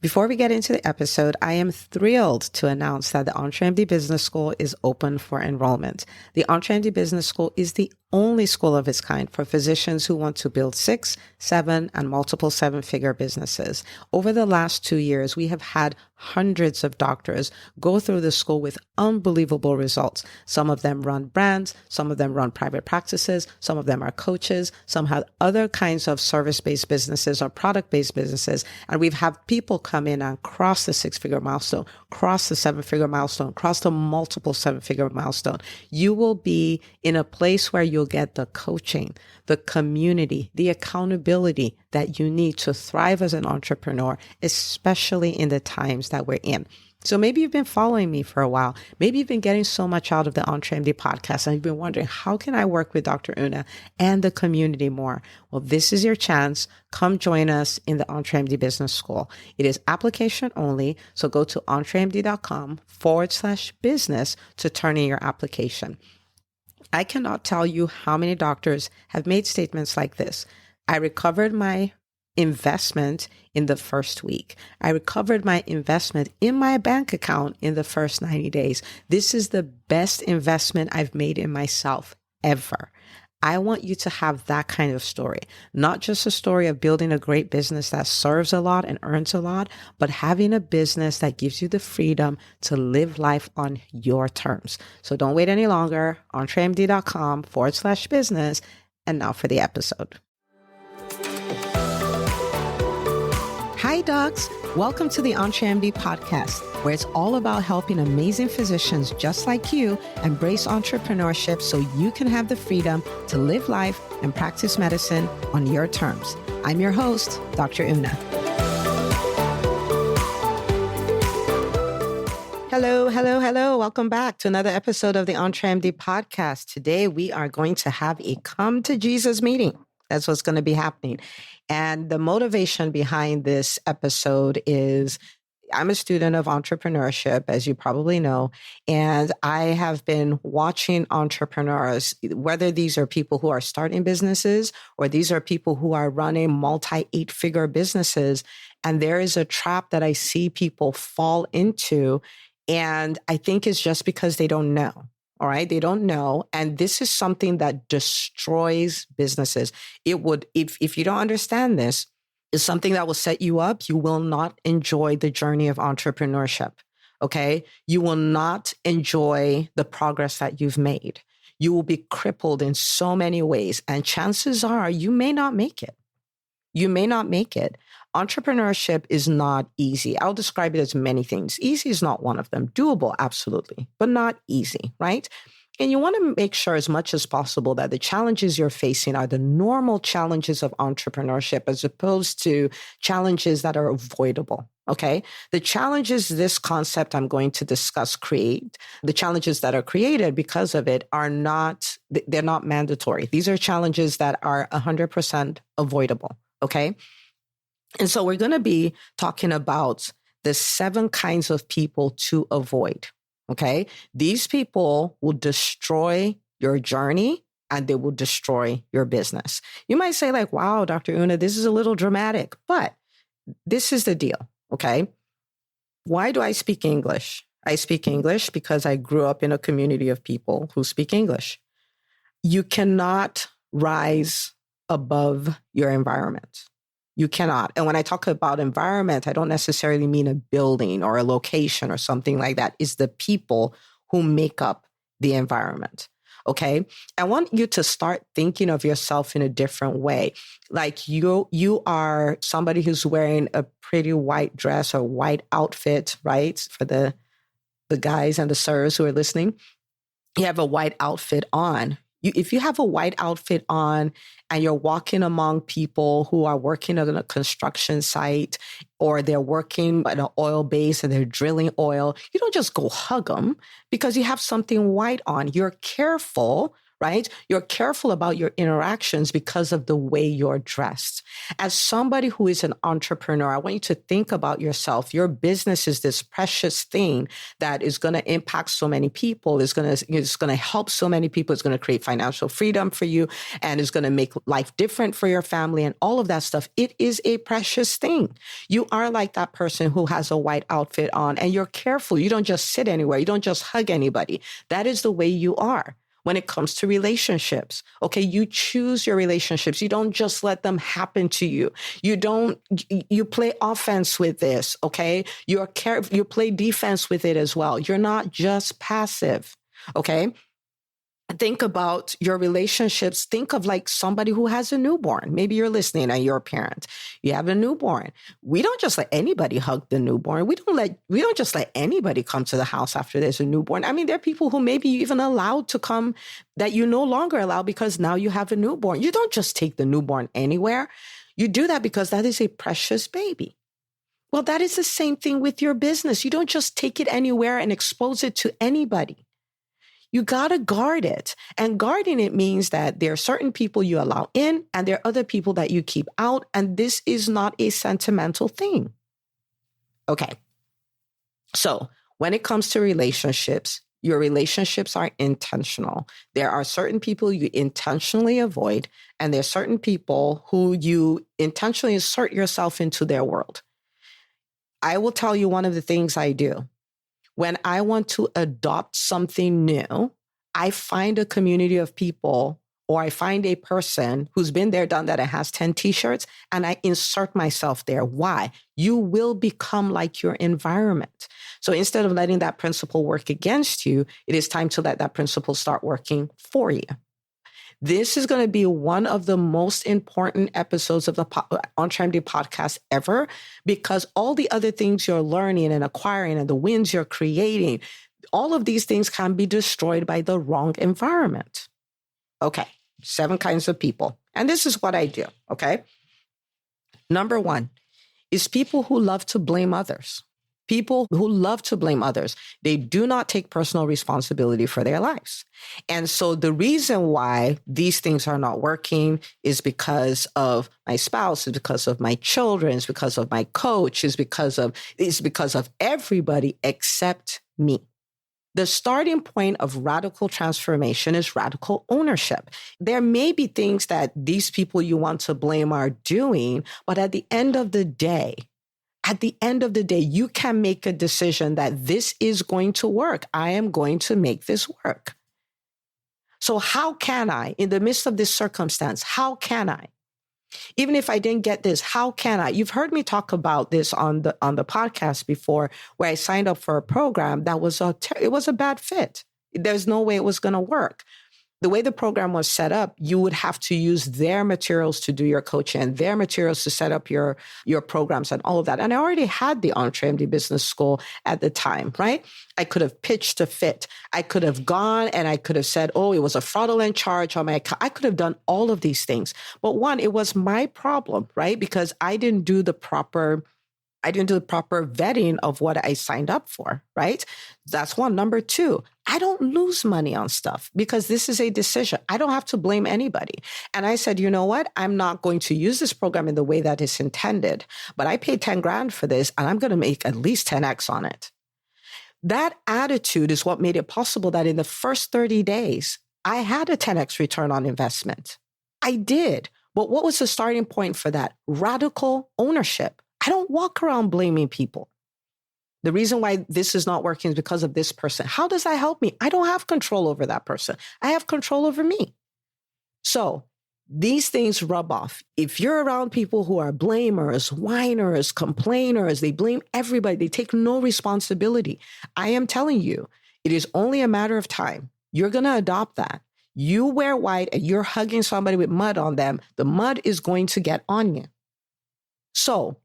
Before we get into the episode, I am thrilled to announce that the EntreMD Business School is open for enrollment. The EntreMD Business School is the only school of its kind for physicians who want to build 6, 7, and multiple 7-figure businesses. Over the last 2 years, we have had hundreds of doctors go through the school with unbelievable results. Some of them run brands, some of them run private practices, some of them are coaches, some have other kinds of service-based businesses or product-based businesses. And we've had people come in and cross the 6-figure milestone, cross the 7-figure milestone, cross the multiple 7-figure milestone. You will be in a place where you'll get the coaching, the community, the accountability that you need to thrive as an entrepreneur, especially in the times that we're in. So maybe you've been following me for a while. Maybe you've been getting so much out of the EntreMD podcast and you've been wondering, how can I work with Dr. Una and the community more? Well, this is your chance. Come join us in the EntreMD Business School. It is application only. So go to entremd.com/business to turn in your application. I cannot tell you how many doctors have made statements like this. I recovered my investment in the first week. I recovered my investment in my bank account in the first 90 days. This is the best investment I've made in myself ever. I want you to have that kind of story, not just a story of building a great business that serves a lot and earns a lot, but having a business that gives you the freedom to live life on your terms. So don't wait any longer. entremd.com/business. And now for the episode. Hi, docs. Welcome to the EntreMD podcast, where it's all about helping amazing physicians just like you embrace entrepreneurship so you can have the freedom to live life and practice medicine on your terms. I'm your host, Dr. Una. Hello. Welcome back to another episode of the EntreMD podcast. Today, we are going to have a come to Jesus meeting. That's what's going to be happening. And the motivation behind this episode is I'm a student of entrepreneurship, as you probably know, and I have been watching entrepreneurs, whether these are people who are starting businesses or these are people who are running multi-8-figure businesses. And there is a trap that I see people fall into. And I think it's just because they don't know. All right. They don't know. And this is something that destroys businesses. It would, if you don't understand this, is something that will set you up. You will not enjoy the journey of entrepreneurship. Okay. You will not enjoy the progress that you've made. You will be crippled in so many ways. And chances are you may not make it. You may not make it. Entrepreneurship is not easy. I'll describe it as many things. Easy is not one of them. Doable, absolutely, but not easy, right? And you want to make sure as much as possible that the challenges you're facing are the normal challenges of entrepreneurship as opposed to challenges that are avoidable, okay? The challenges this concept I'm going to discuss create, the challenges that are created because of it are not, they're not mandatory. These are challenges that are 100% avoidable, okay? And so we're going to be talking about the 7 kinds of people to avoid, okay? These people will destroy your journey and they will destroy your business. You might say like, wow, Dr. Una, this is a little dramatic, but this is the deal, okay? Why do I speak English? I speak English because I grew up in a community of people who speak English. You cannot rise above your environment. You cannot. And when I talk about environment, I don't necessarily mean a building or a location or something like that. It's the people who make up the environment. Okay. I want you to start thinking of yourself in a different way. Like you are somebody who's wearing a pretty white dress or white outfit, right? For the guys and the sirs who are listening, you have a white outfit on. If you have a white outfit on and you're walking among people who are working on a construction site or they're working at an oil base and they're drilling oil, you don't just go hug them because you have something white on. You're careful, right? You're careful about your interactions because of the way you're dressed. As somebody who is an entrepreneur, I want you to think about yourself. Your business is this precious thing that is going to impact so many people, it's going to help so many people, it's going to create financial freedom for you, and it's going to make life different for your family and all of that stuff. It is a precious thing. You are like that person who has a white outfit on and you're careful. You don't just sit anywhere. You don't just hug anybody. That is the way you are. When it comes to relationships, okay, you choose your relationships. You don't just let them happen to you. You play offense with this, okay? You play defense with it as well. You're not just passive, okay? Think about your relationships. Think of like somebody who has a newborn. Maybe you're listening and you're a parent. You have a newborn. We don't just let anybody hug the newborn. We don't just let anybody come to the house after there's a newborn. I mean, there are people who maybe you even allowed to come that you no longer allow because now you have a newborn. You don't just take the newborn anywhere. You do that because that is a precious baby. Well, that is the same thing with your business. You don't just take it anywhere and expose it to anybody. You got to guard it. And guarding it means that there are certain people you allow in and there are other people that you keep out. And this is not a sentimental thing. Okay. So when it comes to relationships, your relationships are intentional. There are certain people you intentionally avoid, and there are certain people who you intentionally insert yourself into their world. I will tell you one of the things I do. When I want to adopt something new, I find a community of people, or I find a person who's been there, done that, and has 10 t-shirts, and I insert myself there. Why? You will become like your environment. So instead of letting that principle work against you, it is time to let that principle start working for you. This is going to be one of the most important episodes of the EntreMD podcast ever, because all the other things you're learning and acquiring and the wins you're creating, all of these things can be destroyed by the wrong environment. Okay, 7 kinds of people. And this is what I do, okay? Number 1 is people who love to blame others. People who love to blame others. They do not take personal responsibility for their lives. And so the reason why these things are not working is because of my spouse, is because of my children, is because of my coach, is because of everybody except me. The starting point of radical transformation is radical ownership. There may be things that these people you want to blame are doing, but at the end of the day, you can make a decision that this is going to work. I am going to make this work. So how can I, in the midst of this circumstance, how can I? Even if I didn't get this, how can I? You've heard me talk about this on the podcast before, where I signed up for a program that was a bad fit. There's no way it was going to work. The way the program was set up, you would have to use their materials to do your coaching and their materials to set up your programs and all of that. And I already had the EntreMD Business School at the time, right? I could have pitched a fit. I could have gone and I could have said, oh, it was a fraudulent charge on my account. I could have done all of these things. But one, it was my problem, right? Because I didn't do the proper vetting of what I signed up for, right? That's one. Number 2, I don't lose money on stuff because this is a decision. I don't have to blame anybody. And I said, you know what? I'm not going to use this program in the way that it's intended, but I paid 10 grand for this and I'm going to make at least 10x on it. That attitude is what made it possible that in the first 30 days, I had a 10x return on investment. I did. But what was the starting point for that? Radical ownership. I don't walk around blaming people. The reason why this is not working is because of this person. How does that help me? I don't have control over that person. I have control over me. So these things rub off. If you're around people who are blamers, whiners, complainers, they blame everybody, they take no responsibility. I am telling you, it is only a matter of time. You're going to adopt that. You wear white and you're hugging somebody with mud on them. The mud is going to get on you. So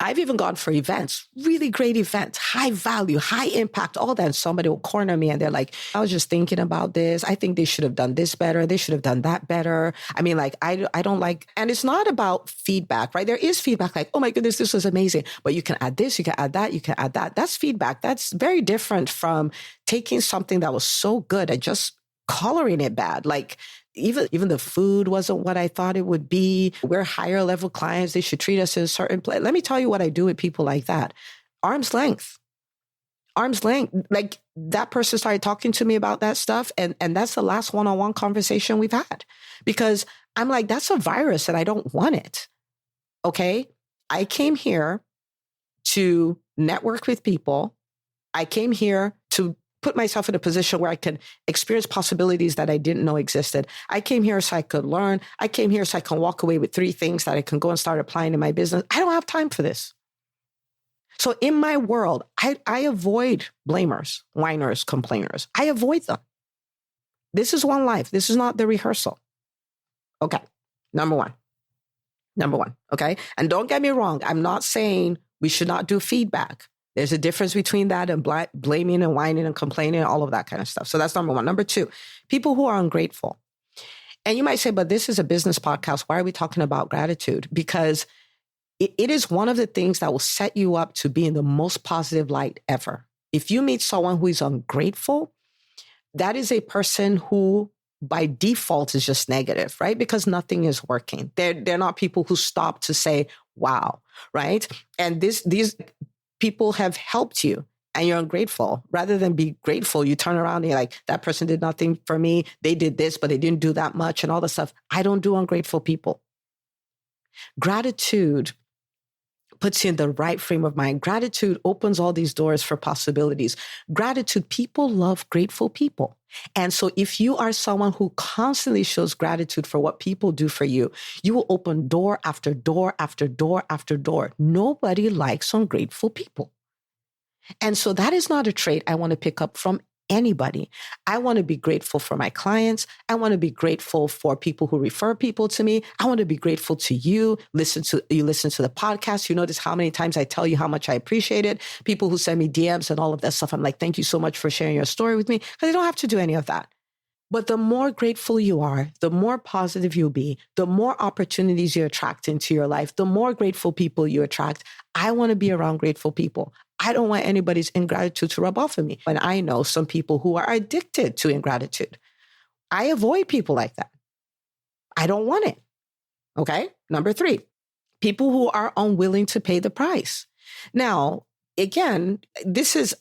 I've even gone for events, really great events, high value, high impact, all that. And somebody will corner me and they're like, I was just thinking about this. I think they should have done this better. They should have done that better. I mean, like, I don't like, and it's not about feedback, right? There is feedback like, oh my goodness, this was amazing. But you can add this, you can add that, you can add that. That's feedback. That's very different from taking something that was so good and just coloring it bad. Like even the food wasn't what I thought it would be. We're higher level clients. They should treat us in a certain place. Let me tell you what I do with people like that. Arm's length. Like that person started talking to me about that stuff. And that's the last one-on-one conversation we've had, because I'm like, that's a virus and I don't want it. Okay. I came here to network with people. I came here to put myself in a position where I can experience possibilities that I didn't know existed. I came here so I could learn. I came here so I can walk away with 3 things that I can go and start applying in my business. I don't have time for this. So in my world, I avoid blamers, whiners, complainers. I avoid them. This is one life. This is not the rehearsal. Okay. Number one. Okay. And don't get me wrong. I'm not saying we should not do feedback. There's a difference between that and blaming and whining and complaining and all of that kind of stuff. So that's number one. Number two, people who are ungrateful. And you might say, but this is a business podcast. Why are we talking about gratitude? Because it is one of the things that will set you up to be in the most positive light ever. If you meet someone who is ungrateful, that is a person who by default is just negative, right? Because nothing is working. They're not people who stop to say, wow, right? And these people have helped you and you're ungrateful. Rather than be grateful, you turn around and you're like, that person did nothing for me. They did this, but they didn't do that much and all the stuff. I don't do ungrateful people. Gratitude puts you in the right frame of mind. Gratitude opens all these doors for possibilities. Gratitude, people love grateful people. And so if you are someone who constantly shows gratitude for what people do for you, you will open door after door after door after door. Nobody likes ungrateful people. And so that is not a trait I want to pick up from anybody. I want to be grateful for my clients. I want to be grateful for people who refer people to me. I want to be grateful to you. Listen to the podcast. You notice how many times I tell you how much I appreciate it. People who send me DMs and all of that stuff. I'm like, thank you so much for sharing your story with me. Because I don't have to do any of that. But the more grateful you are, the more positive you'll be, the more opportunities you attract into your life, the more grateful people you attract. I want to be around grateful people. I don't want anybody's ingratitude to rub off of me. And I know some people who are addicted to ingratitude. I avoid people like that. I don't want it. Okay. Number 3, people who are unwilling to pay the price. Now, again,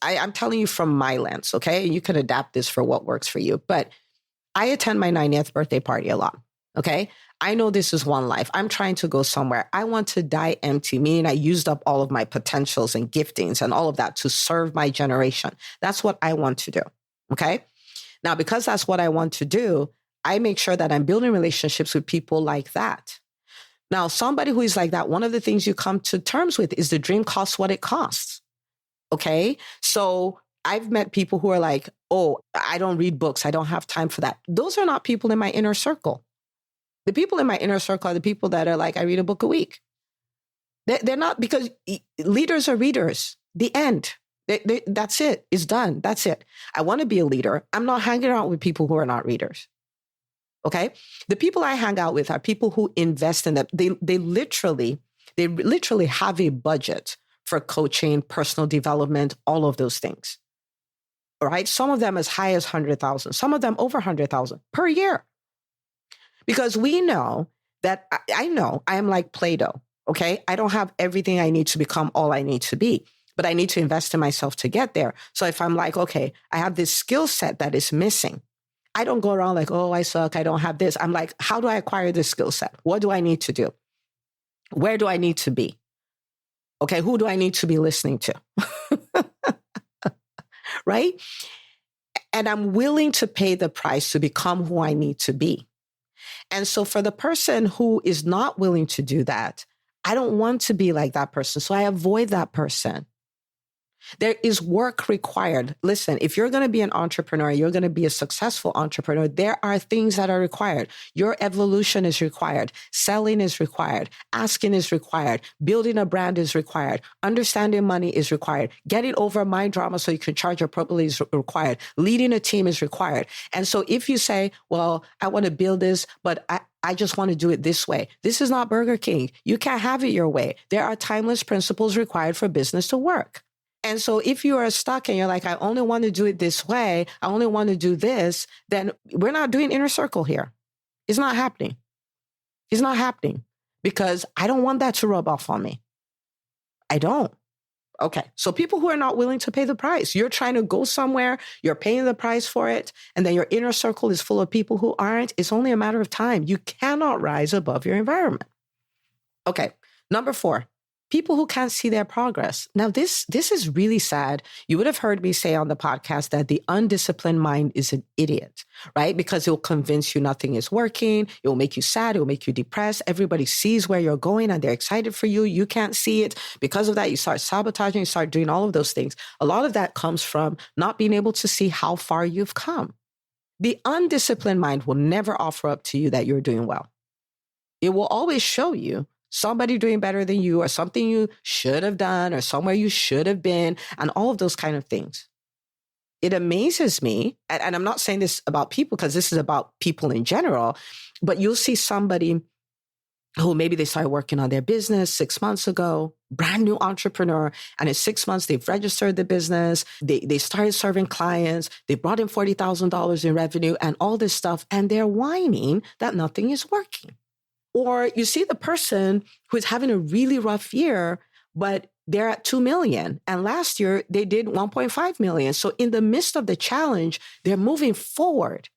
I'm telling you from my lens. Okay. You can adapt this for what works for you. But I attend my 90th birthday party a lot. Okay. I know this is one life. I'm trying to go somewhere. I want to die empty, meaning I used up all of my potentials and giftings and all of that to serve my generation. That's what I want to do. Okay. Now, because that's what I want to do, I make sure that I'm building relationships with people like that. Now, somebody who is like that, one of the things you come to terms with is the dream costs what it costs. Okay. So I've met people who are like, oh, I don't read books. I don't have time for that. Those are not people in my inner circle. The people in my inner circle are the people that are like, I read a book a week. They're not, because leaders are readers. The end. That's it. It's done. That's it. I want to be a leader. I'm not hanging out with people who are not readers. Okay. The people I hang out with are people who invest in them. They literally have a budget for coaching, personal development, all of those things. All right. Some of them as high as 100,000, some of them over 100,000 per year. Because we know that I know I am like Play-Doh. Okay. I don't have everything I need to become all I need to be, but I need to invest in myself to get there. So if I'm like, okay, I have this skill set that is missing, I don't go around like, oh, I suck. I don't have this. I'm like, how do I acquire this skill set? What do I need to do? Where do I need to be? Okay. Who do I need to be listening to? Right. And I'm willing to pay the price to become who I need to be. And so for the person who is not willing to do that, I don't want to be like that person. So I avoid that person. There is work required. Listen, if you're going to be an entrepreneur, you're going to be a successful entrepreneur, there are things that are required. Your evolution is required. Selling is required. Asking is required. Building a brand is required. Understanding money is required. Getting over mind drama so you can charge appropriately is required. Leading a team is required. And so if you say, well, I want to build this, but I just want to do it this way. This is not Burger King. You can't have it your way. There are timeless principles required for business to work. And so if you are stuck and you're like, I only want to do it this way, I only want to do this, then we're not doing inner circle here. It's not happening. It's not happening because I don't want that to rub off on me. I don't. Okay. So people who are not willing to pay the price, you're trying to go somewhere, you're paying the price for it, and then your inner circle is full of people who aren't. It's only a matter of time. You cannot rise above your environment. Okay. Number 4, people who can't see their progress. Now, this is really sad. You would have heard me say on the podcast that the undisciplined mind is an idiot, right? Because it will convince you nothing is working. It will make you sad. It will make you depressed. Everybody sees where you're going and they're excited for you. You can't see it. Because of that, you start sabotaging, you start doing all of those things. A lot of that comes from not being able to see how far you've come. The undisciplined mind will never offer up to you that you're doing well. It will always show you somebody doing better than you or something you should have done or somewhere you should have been and all of those kind of things. It amazes me, and I'm not saying this about people because this is about people in general, but you'll see somebody who maybe they started working on their business 6 months ago, brand new entrepreneur, and in 6 months, they've registered the business, they started serving clients, they brought in $40,000 in revenue and all this stuff, and they're whining that nothing is working. Or you see the person who is having a really rough year, but they're at 2 million. And last year they did 1.5 million. So in the midst of the challenge, they're moving forward,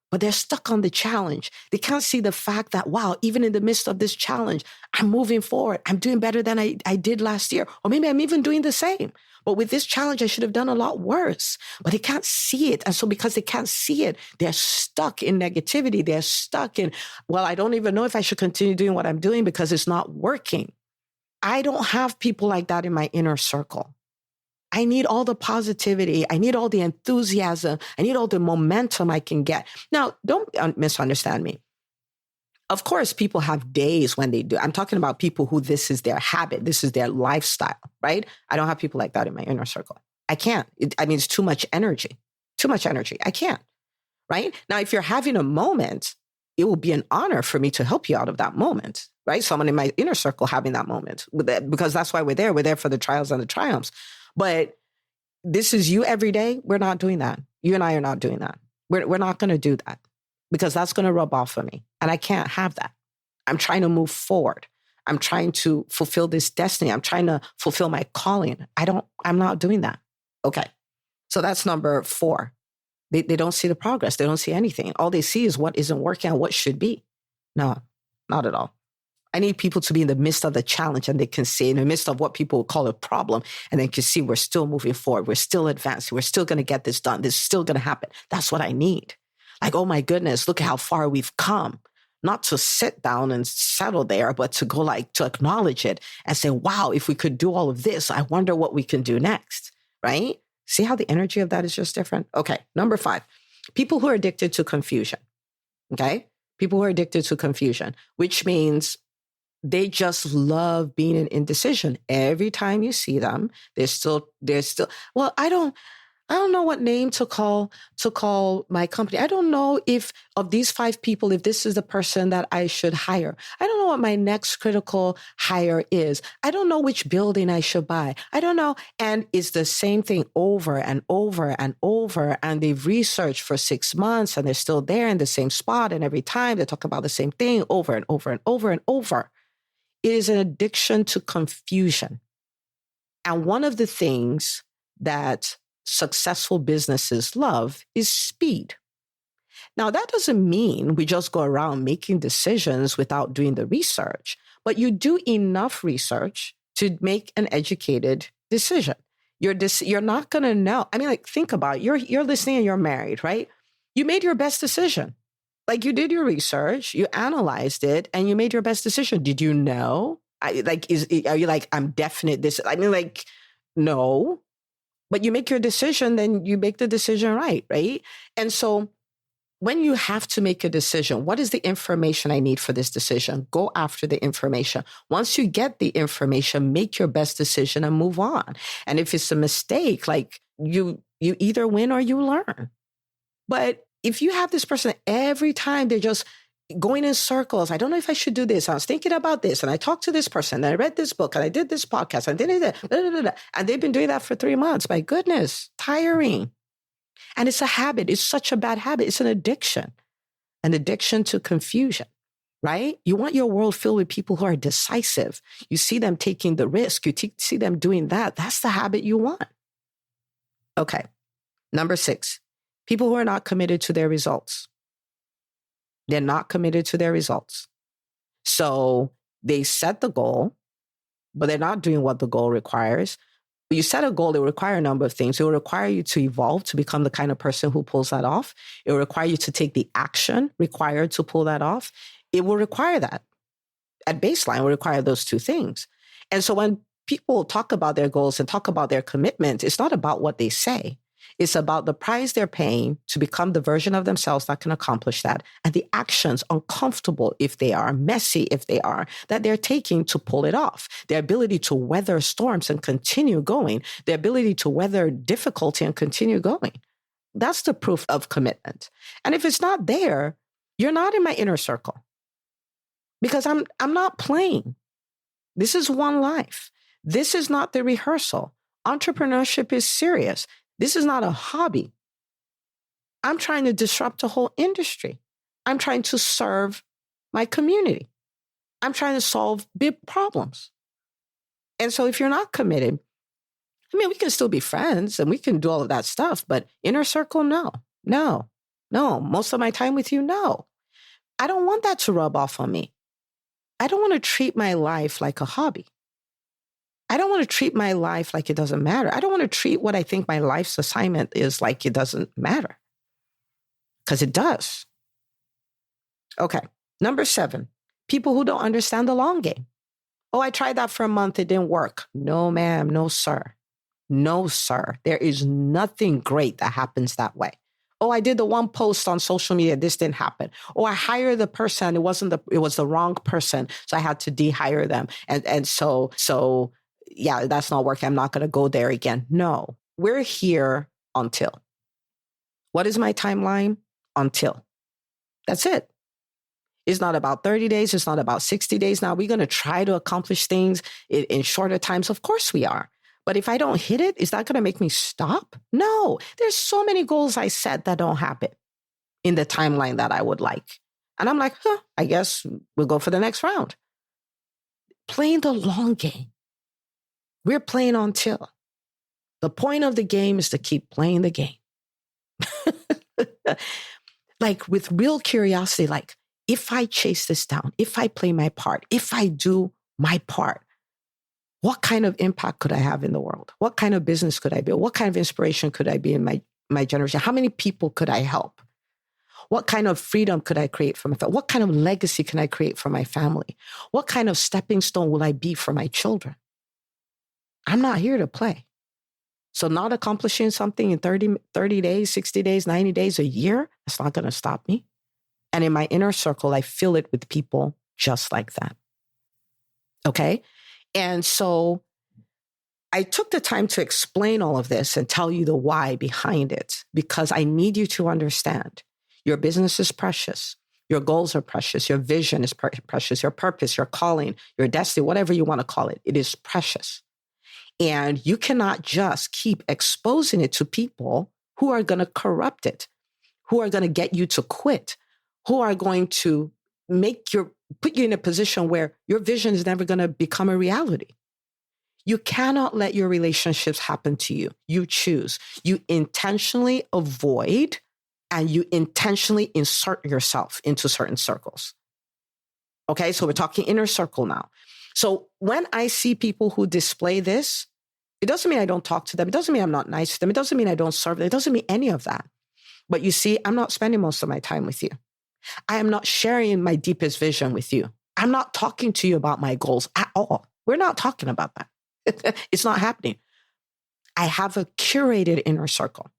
but they're stuck on the challenge. They can't see the fact that, wow, even in the midst of this challenge, I'm moving forward. I'm doing better than I did last year. Or maybe I'm even doing the same. But with this challenge, I should have done a lot worse. But they can't see it. And so because they can't see it, they're stuck in negativity. They're stuck in, well, I don't even know if I should continue doing what I'm doing because it's not working. I don't have people like that in my inner circle. I need all the positivity. I need all the enthusiasm. I need all the momentum I can get. Now, don't misunderstand me. Of course, people have days when they do. I'm talking about people who this is their habit. This is their lifestyle, right? I don't have people like that in my inner circle. I can't. It's too much energy. Too much energy. I can't, right? Now, if you're having a moment, it will be an honor for me to help you out of that moment, right? Someone in my inner circle having that moment, because that's why we're there. We're there for the trials and the triumphs. But this is you every day. We're not doing that. You and I are not doing that. We're not going to do that. Because that's going to rub off on me. And I can't have that. I'm trying to move forward. I'm trying to fulfill this destiny. I'm trying to fulfill my calling. I'm not doing that. Okay. So that's number 4. They don't see the progress. They don't see anything. All they see is what isn't working and what should be. No, not at all. I need people to be in the midst of the challenge and they can see in the midst of what people would call a problem. And they can see we're still moving forward. We're still advancing. We're still going to get this done. This is still going to happen. That's what I need. Like, oh my goodness, look at how far we've come. Not to sit down and settle there, but to go to acknowledge it and say, wow, if we could do all of this, I wonder what we can do next, right? See how the energy of that is just different? Okay, number 5, people who are addicted to confusion, okay? People who are addicted to confusion, which means they just love being in indecision. Every time you see them, they're still, well, I don't know what name to call my company. I don't know if of these 5 people, if this is the person that I should hire. I don't know what my next critical hire is. I don't know which building I should buy. I don't know. And it's the same thing over and over and over. And they've researched for 6 months and they're still there in the same spot. And every time they talk about the same thing over and over and over and over. It is an addiction to confusion. And one of the things that successful businesses love is speed. Now, that doesn't mean we just go around making decisions without doing the research, but you do enough research to make an educated decision. You're not going to know. I mean, think about it. You're listening and you're married, right? You made your best decision. You did your research, you analyzed it, and you made your best decision. Did you know? Are you I'm definite this? No. But you make your decision, then you make the decision right? And so when you have to make a decision, what is the information I need for this decision? Go after the information. Once you get the information, make your best decision and move on. And if it's a mistake, you either win or you learn. But if you have this person every time they're just going in circles. I don't know if I should do this. I was thinking about this, and I talked to this person, and I read this book, and I did this podcast, and and they've been doing that for 3 months. My goodness, tiring. And it's a habit. It's such a bad habit. It's an addiction to confusion, right? You want your world filled with people who are decisive. You see them taking the risk. You see them doing that. That's the habit you want. Okay. Number 6, people who are not committed to their results. They're not committed to their results. So they set the goal, but they're not doing what the goal requires. You set a goal, it will require a number of things. It will require you to evolve to become the kind of person who pulls that off. It will require you to take the action required to pull that off. It will require that. At baseline, it will require those 2 things. And so when people talk about their goals and talk about their commitment, it's not about what they say. It's about the price they're paying to become the version of themselves that can accomplish that, and the actions, uncomfortable if they are, messy if they are, that they're taking to pull it off. Their ability to weather storms and continue going. Their ability to weather difficulty and continue going. That's the proof of commitment. And if it's not there, you're not in my inner circle. Because I'm not playing. This is one life. This is not the rehearsal. Entrepreneurship is serious. This is not a hobby. I'm trying to disrupt a whole industry. I'm trying to serve my community. I'm trying to solve big problems. And so if you're not committed, I mean, we can still be friends and we can do all of that stuff, but inner circle, no. Most of my time with you, no. I don't want that to rub off on me. I don't want to treat my life like a hobby. I don't want to treat my life like it doesn't matter. I don't want to treat what I think my life's assignment is like it doesn't matter. Because it does. Okay. Number 7, people who don't understand the long game. Oh, I tried that for a month. It didn't work. No, ma'am. No, sir. No, sir. There is nothing great that happens that way. Oh, I did the one post on social media. This didn't happen. Oh, I hired the person. It was the wrong person. So I had to de-hire them. And so yeah, that's not working. I'm not going to go there again. No, we're here until. What is my timeline? Until. That's it. It's not about 30 days. It's not about 60 days. Now, we're going to try to accomplish things in shorter times. Of course we are. But if I don't hit it, is that going to make me stop? No. There's so many goals I set that don't happen in the timeline that I would like. And I'm like, I guess we'll go for the next round. Playing the long game. We're playing until. The point of the game is to keep playing the game. Like with real curiosity, like if I chase this down, if I play my part, if I do my part, what kind of impact could I have in the world? What kind of business could I build? What kind of inspiration could I be in my generation? How many people could I help? What kind of freedom could I create for my family? What kind of legacy can I create for my family? What kind of stepping stone will I be for my children? I'm not here to play. So not accomplishing something in 30 days, 60 days, 90 days, a year, that's not going to stop me. And in my inner circle, I fill it with people just like that. Okay? And so I took the time to explain all of this and tell you the why behind it, because I need you to understand your business is precious. Your goals are precious. Your vision is precious. Your purpose, your calling, your destiny, whatever you want to call it, it is precious. And you cannot just keep exposing it to people who are going to corrupt it, who are going to get you to quit, who are going to put you in a position where your vision is never going to become a reality. You cannot let your relationships happen to you. You choose. You intentionally avoid and you intentionally insert yourself into certain circles. Okay, so we're talking inner circle now. So when I see people who display this, it doesn't mean I don't talk to them. It doesn't mean I'm not nice to them. It doesn't mean I don't serve them. It doesn't mean any of that. But you see, I'm not spending most of my time with you. I am not sharing my deepest vision with you. I'm not talking to you about my goals at all. We're not talking about that. It's not happening. I have a curated inner circle.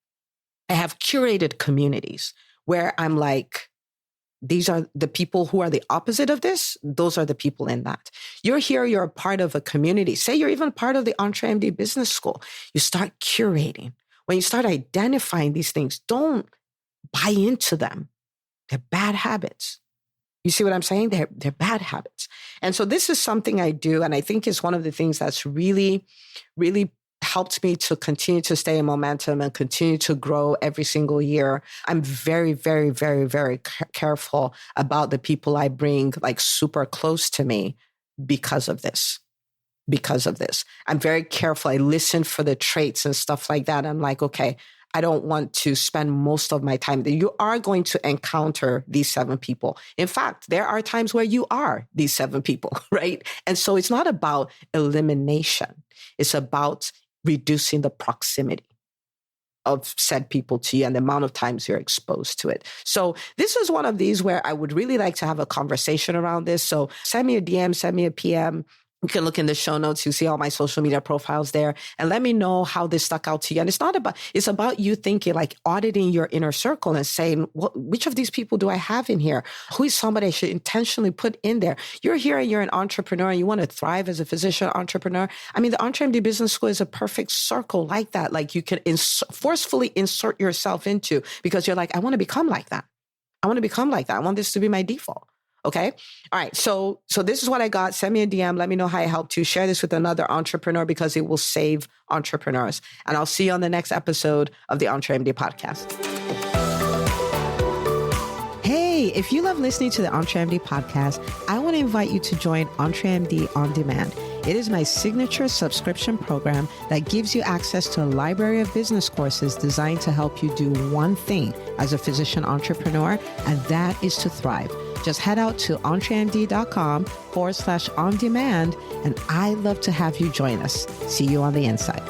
I have curated communities where I'm like, these are the people who are the opposite of this. Those are the people in that. You're here, you're a part of a community. Say you're even part of the EntreMD Business School. You start curating. When you start identifying these things, don't buy into them. They're bad habits. You see what I'm saying? They're bad habits. And so this is something I do. And I think it's one of the things that's really, really helped me to continue to stay in momentum and continue to grow every single year. I'm very, very, very, very careful about the people I bring like super close to me because of this. I'm very careful. I listen for the traits and stuff like that. I'm like, okay, I don't want to spend most of my time there. You are going to encounter these 7 people. In fact, there are times where you are these 7 people, right? And so it's not about elimination. It's about reducing the proximity of said people to you and the amount of times you're exposed to it. So this is one of these where I would really like to have a conversation around this. So send me a DM, send me a PM. You can look in the show notes. You see all my social media profiles there, and let me know how this stuck out to you. And it's about you thinking, like auditing your inner circle and saying, which of these people do I have in here? Who is somebody I should intentionally put in there? You're here and you're an entrepreneur and you want to thrive as a physician entrepreneur. I mean, the EntreMD Business School is a perfect circle like that. Like you can forcefully insert yourself into, because you're like, I want to become like that. I want to become like that. I want this to be my default. Okay. All right. So this is what I got. Send me a DM. Let me know how I helped you. Share this with another entrepreneur because it will save entrepreneurs. And I'll see you on the next episode of the EntreMD podcast. Hey, if you love listening to the EntreMD podcast, I want to invite you to join EntreMD On Demand. It is my signature subscription program that gives you access to a library of business courses designed to help you do one thing as a physician entrepreneur, and that is to thrive. Just head out to entremd.com/on-demand, and I'd love to have you join us. See you on the inside.